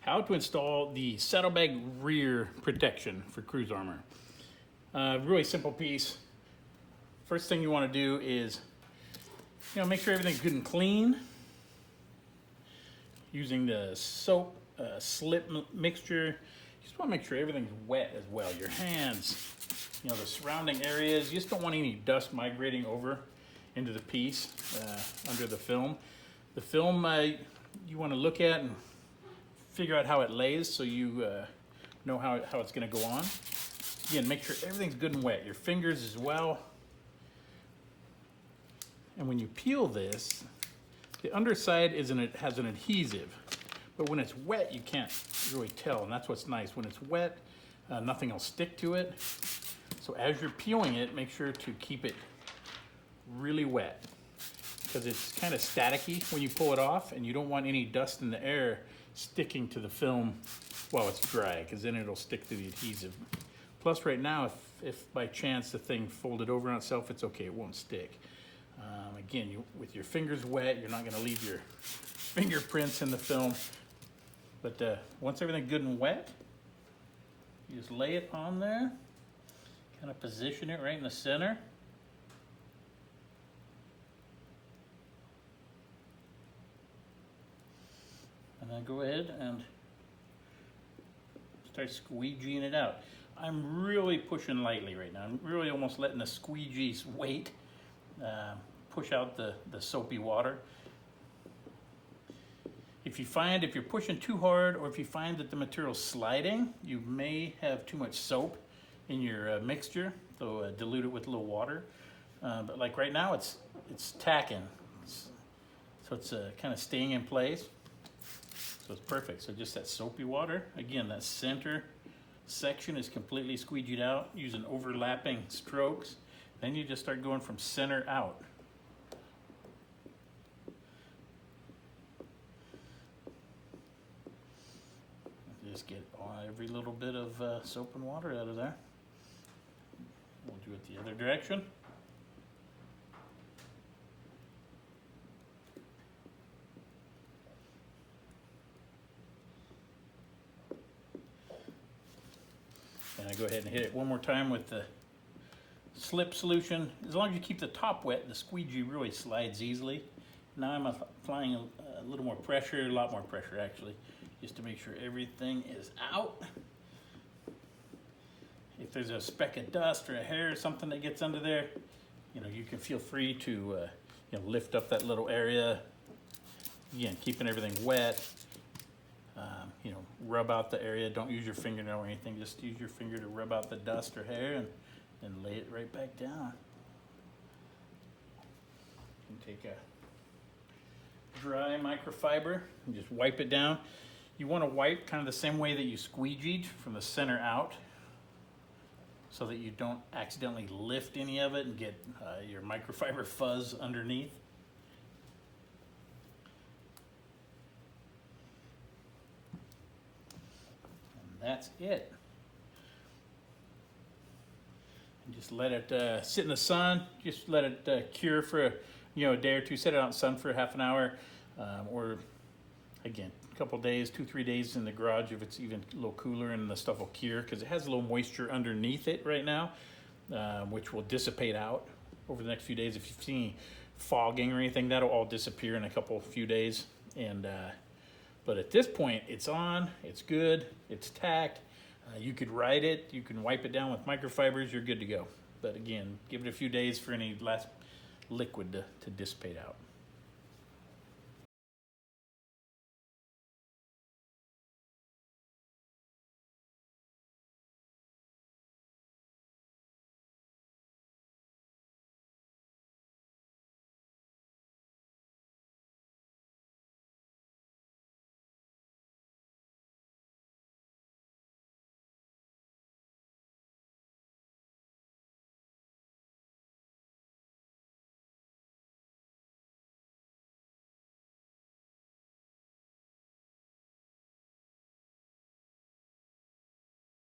how to install the saddlebag rear protection for CruzArmor. Really simple piece. First thing you want to do is, make sure everything's good and clean. Using the soap slip mixture, you just want to make sure everything's wet as well. Your hands, the surrounding areas. You just don't want any dust migrating over into the piece under the film. The film you want to look at and figure out how it lays so you know how it's going to go on. Again, make sure everything's good and wet. Your fingers as well. And when you peel this, the underside has an adhesive, but when it's wet, you can't really tell, and that's what's nice. When it's wet, nothing will stick to it. So as you're peeling it, make sure to keep it really wet, because it's kind of staticky when you pull it off, and you don't want any dust in the air sticking to the film while it's dry, because then it'll stick to the adhesive. Plus right now, if by chance the thing folded over on itself, it's okay, it won't stick. Again, with your fingers wet, you're not going to leave your fingerprints in the film. But once everything's good and wet, you just lay it on there, kind of position it right in the center. And then go ahead and start squeegeeing it out. I'm really pushing lightly right now. I'm really almost letting the squeegee's weight push out the soapy water. If you're pushing too hard, or if you find that the material's sliding, you may have too much soap in your mixture, so dilute it with a little water. But like right now, it's tacking, so it's kind of staying in place. So it's perfect. So just that soapy water. Again, that center section is completely squeegeed out using overlapping strokes. Then you just start going from center out. Just get every little bit of soap and water out of there. We'll do it the other direction. And I go ahead and hit it one more time with the slip solution. As long as you keep the top wet, the squeegee really slides easily. Now I'm applying a little more pressure, a lot more pressure actually, just to make sure everything is out. If there's a speck of dust or a hair or something that gets under there, you can feel free to lift up that little area. Again, keeping everything wet. Rub out the area. Don't use your fingernail or anything. Just use your finger to rub out the dust or hair and lay it right back down. You can take a dry microfiber and just wipe it down. You want to wipe kind of the same way that you squeegeed, from the center out, so that you don't accidentally lift any of it and get your microfiber fuzz underneath. And that's it. And just let it sit in the sun. Just let it cure for a day or two. Set it out in the sun for half an hour, or again, a couple days, 2-3 days in the garage if it's even a little cooler, and the stuff will cure, because it has a little moisture underneath it right now, which will dissipate out over the next few days. If you've seen any fogging or anything, that'll all disappear in a few days. And but at this point, it's on, it's good, it's tacked. You could ride it, you can wipe it down with microfibers, you're good to go. But again, give it a few days for any last liquid to dissipate out.